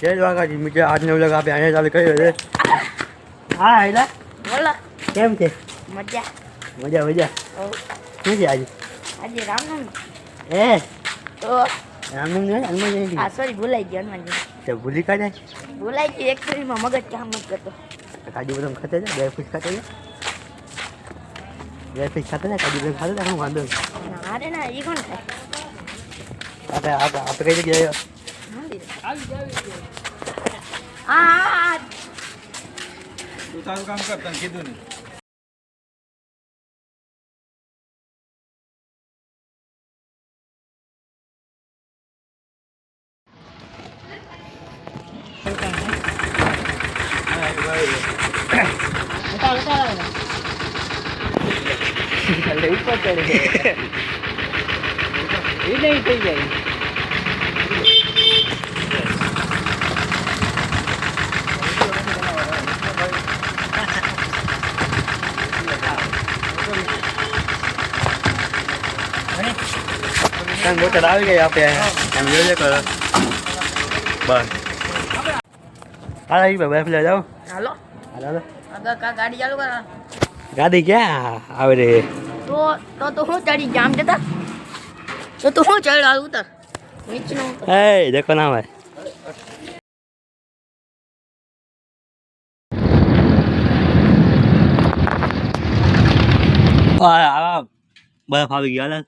જય દ્વારકાજી મિત્રો, આજનો વ્લોગ આપણે અહીંયા ચાલુ કર્યો છે. હા હેલા બોલો. કેમ છે? મજા. મજા મજા. શું છે આજે? આજે રામનવમી. એ તો રામનવમી ને હનુમાન જયંતિ. હા સોરી ભૂલાઈ ગયો હનુમાન જયંતિ. તો ભૂલી કાઢે. ભૂલાઈ ગયું એકચ્યુઅલીમાં મગજ કામ નથી કરતો. કાજુ બદામ ખાતે છે, ડ્રાય ફ્રૂટ ખાતે છે. ડ્રાય ફ્રૂટ ખાતે ને કાજુ બદામ ખાતે ને હું વાંધો નહીં. ના રે ના એ કોણ થાય? આપણે કઈ જગ્યાએ હા તું તારું કામ કર, તને કીધું નહીં. ઉપર ચડે એ નહીં થઈ જાય. મોટર આવી ગઈ આપણે એમ જોઈએ કરો બસ. હા ભાઈ પેલા જાઓ. હાલો હાલો આગળ ગાડી ચાલુ કર. ગાડી ક્યાં આવે રે? તો હું ચડી જામ જતા તો હું ચડ ઉતર નીચે ઉતર. એ દેખો ના ભાઈ. બરફ આવી ગયા.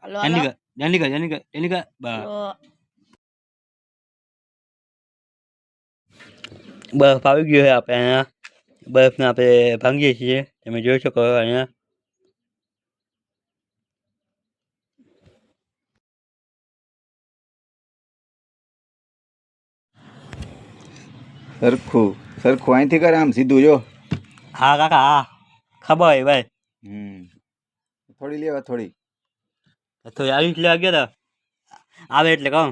હાલો જલ્દી બરફ આવી ગયો છે. આપણે અહીંયા બરફને આપણે ભાંગીએ છીએ. તમે જોઈ શકો અહીંયા. સરખું અહીંથી કરે, આમ સીધું જો. હા કાકા હા ખબર હોય ભાઈ. થોડી લેવા થોડી. તો આવી લેવા ગયા હતા આવે એટલે કહું.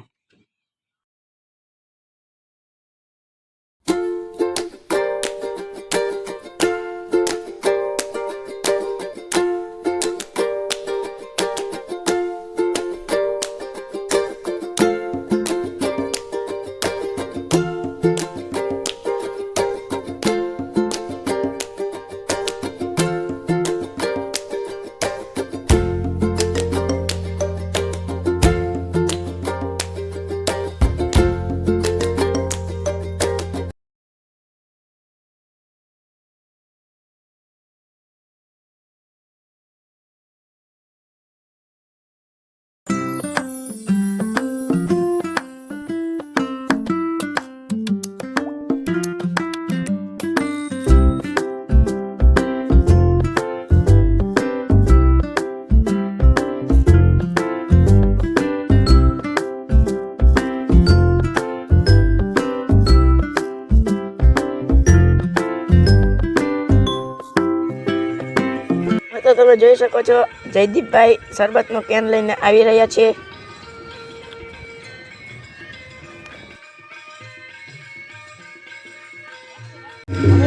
તો તમે જોઈ શકો છો જયદીપભાઈ શરબતનો કેન લઈને આવી રહ્યા છે.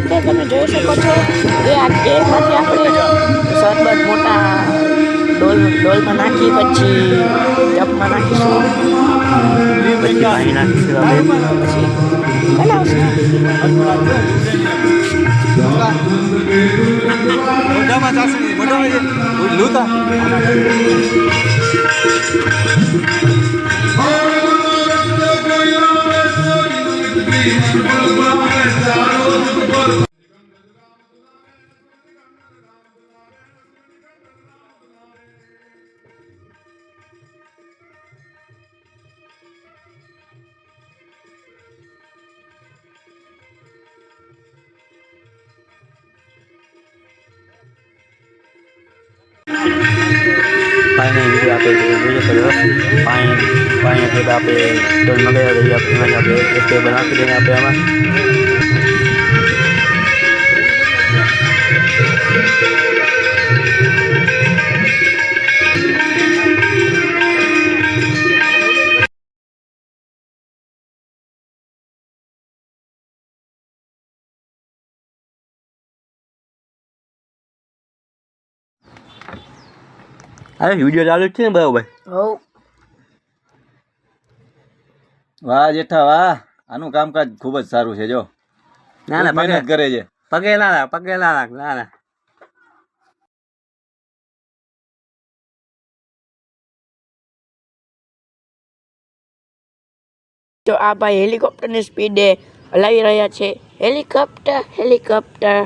તો તમે જોઈ શકો છો કે આ કેનમાંથી આપણે શરબત મોટા ડોલમાં નાખી પછી ટબમાં નાખીશું પછી પાણી નાખીશું આપણે. પછી બનાવશું. મોઢામાં ચાસણી, મોઢામાં લૂતા. પાણી આપણે પાણી એટલે આપણે ડોલ મંગાવ્યા રહીએ. આપણે એક ટેબલ નાખી દઈએ આપણે આમાં. અરે વિડિયો ચાલુ જ છે ને બરાબર? હો વાહ જેઠા વાહ. આનું કામકાજ ખૂબ જ સારું છે જો ના ના મહેનત કરે છે. પગે ના ના તો આ ભાઈ હેલિકોપ્ટરની સ્પીડે હલાવી રહ્યા છે. હેલિકોપ્ટર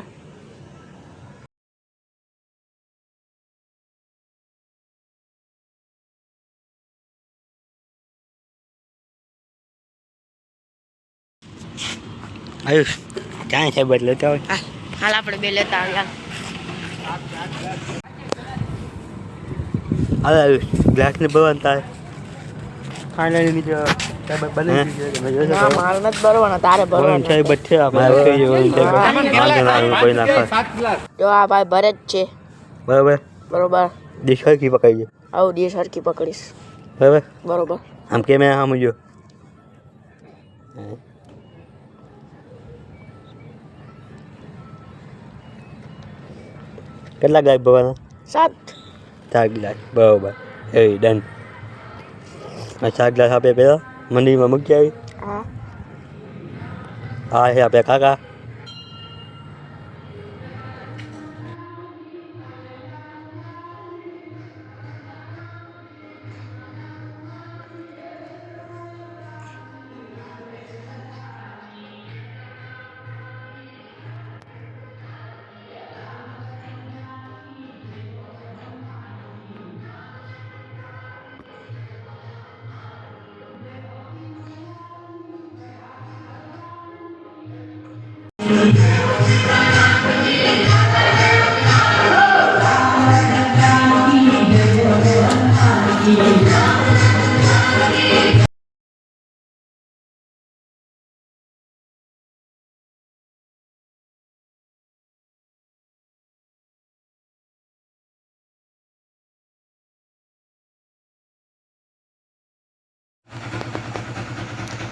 આયુષ ક્યાં છે બદલે તો હાલ આપણે બે લેતા આવ્યા. હાલ આયુષ ગ્લાસ ને ભરવાનું તારે ફાઇનલી મિત્રો બને ના મારે નથી ભરવાના, તારે ભરવાના. સાહેબ છે જો આ ભાઈ ભરે જ છે. બરાબર બરોબર. ડીશ હરખી પકડી છે આવું ડીશ હરખી પકડીશ. બરાબર બરોબર. આમ કેમેરા સામે જો કેટલા ગ્લાસ ભરવાના? 7. 4 ગ્લાસ બરાબર. એ ડન. આ 4 ગ્લાસ આપે પેલા મંદિરમાં મૂકી આવી. હા. આ છે આપણે કાકા.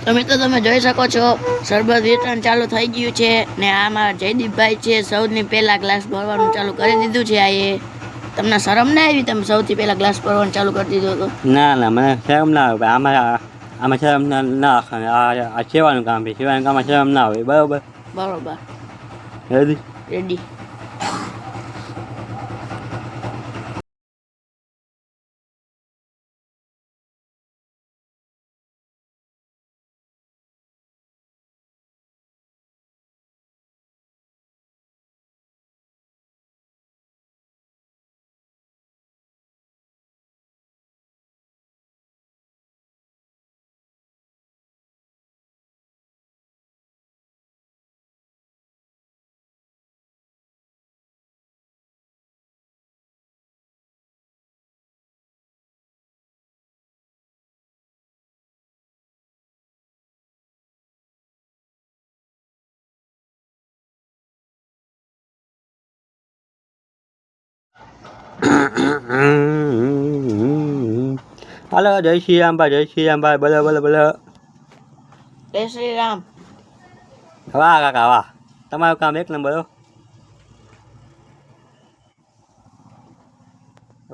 તો મિત્રો તમે જોઈ શકો છો શરબત વિતરણ ચાલુ થઈ ગયું છે ને આમાં જયદીપભાઈ છે સૌથી પહેલા ગ્લાસ ભરવાનું ચાલુ કરી દીધું છે. આ એ તમને શરમ ના આવી? તમે સૌથી પહેલા ગ્લાસ ભરવાનું ચાલુ કરી દીધું હતું? ના ના મને શરમ ના આવે. આમાં શરમ ના આ સેવાનું કામ છે. સેવાનું કામમાં શરમ ના આવે. બરાબર બરોબર. Ready ready. હાલો જય શ્રી રામ ભાઈ, જય શ્રી રામ ભાઈ. બોલો બોલો બોલો. જય શ્રી રામ. વાહ કાકા વાહ, તમારું કામ એક નંબર.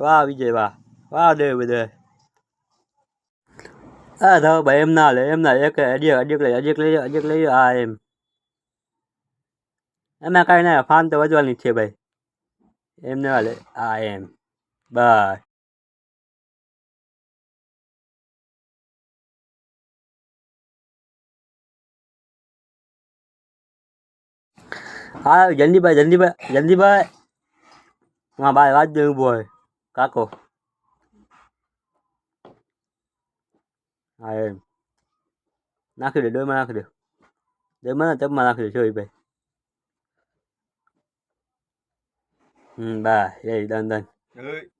વાહ વિજય વાહ. વાહ દેવ બધા. હા ધો ભાઈ એમ ના લે, એમ ના એક અજેક લઈ હા એમ એમાં કાંઈ ના ફાન તો વધવાની જ છે ભાઈ. એમ ના હાલે. હા એમ બસ. હા જલ્દીભાઈ હા ભાઈ વાત દે ઊભો હોય કાકો. હા એમ નાખી દે, ડોલમાં નાખી દે. ડોલમાં ટબમાં નાખી દે સોરી ભાઈ. બસ એ દન.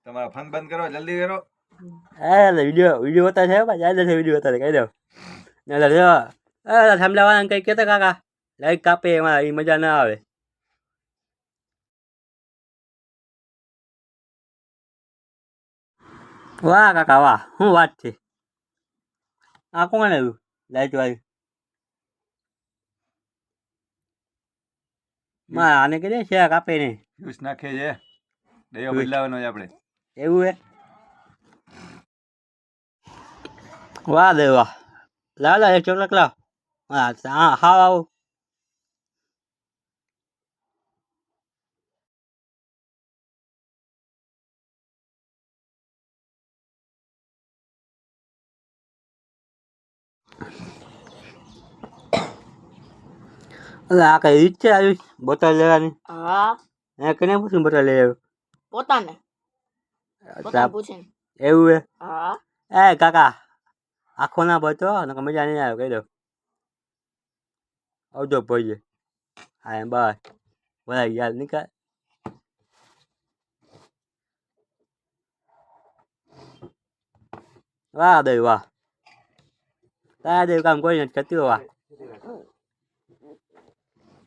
તમારા ફોન બંધ કરો, જલ્દી કરો. વિડીયો હોતા છે ભાઈ, યાદ છે વિડીયો હોતા કહી દો. થાંભલાવાળાને કંઈ કહેતા કાકા લાઈક કાપે એમાં એ મજા ના આવે. વાહ કાકા વાહ, શું વાત છે. આ કોણ આવ્યું લાઈટ વાળી? માં આને કહી દે શેક આપે નહીં. જ્યુસ નાખે છે, દયો બદલાવાનો છે આપણે. એવું હે? વાહ દે વાહ. લાવ એક ચોકલેટ લાવ. હા હા આવો આ કઈ રીત છે આવી બોટલ લેવાની હા એ કને પૂછ્યું બોટલ લઈ આવ્યો પોતાને પૂછે એવું હા હે એ કાકા આખો ના બચો ને મજા નહીં આવે કહી દો આવજો ભાઈ હા બસ બધા યાદ નીકળ વાહ દઈ વાહ તારા દેવ કામ કોઈ નથી કરતી વાહ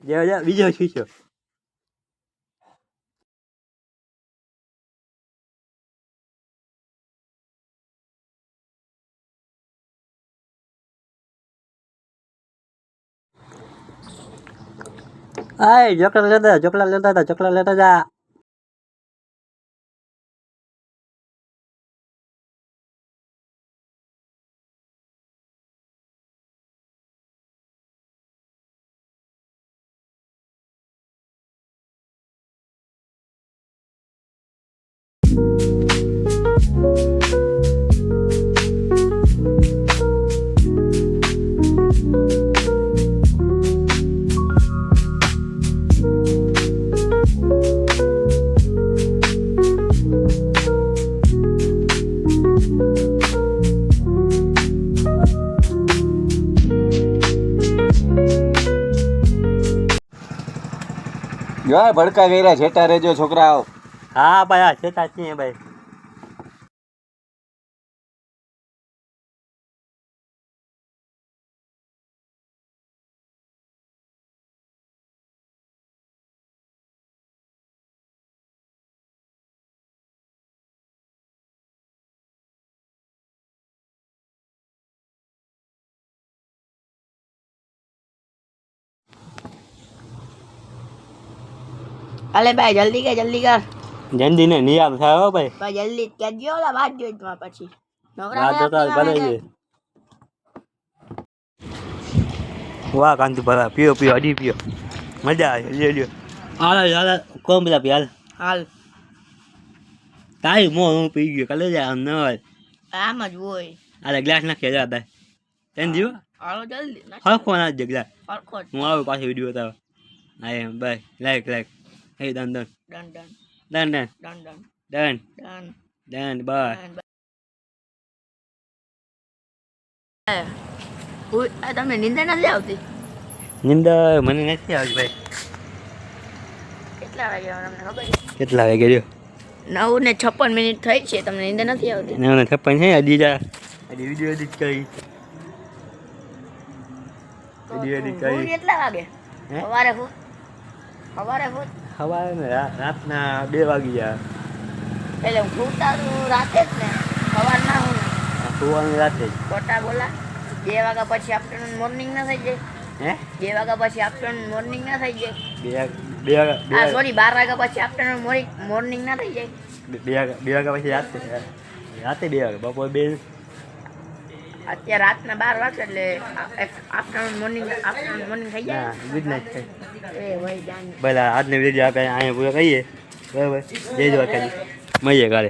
જે બીજો શીખ્યો આય ચોકલેટ લેતા જા જો ભડકા કર્યા છેટા રેજો છોકરાઓ હા ભાઈ આ છેતા છીએ ભાઈ અલે ભાઈ જલ્દી કર જલ્દી ને નિયામ થાય હો ભાઈ ભાઈ જલ્દી કરજો ઓલા વાત જોઈ તમાર પછી વાત તો ભલે છે વાહ કાંતિ ભલા પીઓ અડી પીઓ મજા આવે લ્યો હાલ કોમ બધા પી હાલ તારી મોં હું પી ગયો કલે જાય આમ ન હોય આમ જ હોય આલે ગ્લાસ નાખી જા ભાઈ તેન જીવો હાલો જલ્દી હરખો ના જ ગ્લાસ હરખો હું આવું પાછો વિડીયો બતાવો હા એમ બાય લાઈક હે ડન બાય તમને નિંદર નથી આવતી નિંદર મને નથી આવતી ભાઈ કેટલા વાગે તમને ખબર છે કેટલા વાગે રહ્યો 9:56 થઈ છે તમને નિંદર નથી આવતી 9:56 છે હજી વિડીયો એડિટ કરી કેટલા વાગે સવારે રાતના 2 વાગી જાય એટલે હું તારું રાતે જ ને સવાર ના હું સુવાની રાતે ખોટા બોલા 2 વાગ્યા પછી આફ્ટરનૂન મોર્નિંગ ના થઈ જાય હે 2 વાગ્યા પછી આફ્ટરનૂન મોર્નિંગ ના થઈ જાય બે સોરી 12 વાગ્યા પછી આફ્ટરનૂન મોર્નિંગ ના થઈ જાય 2 વાગ્યા પછી રાતે 2 વાગે બપોર 2 અત્યારે રાતના 12 વાગે એટલે આફ્ટરનૂન મોર્નિંગ થઈ જાય ગુડ નાઇટ એ ભાઈ જાન ભલા આજનો વિડીયો આપણે અહીંયા પૂરો કરીએ બરાબર જય દ્વારકાજી મળીએ કાલે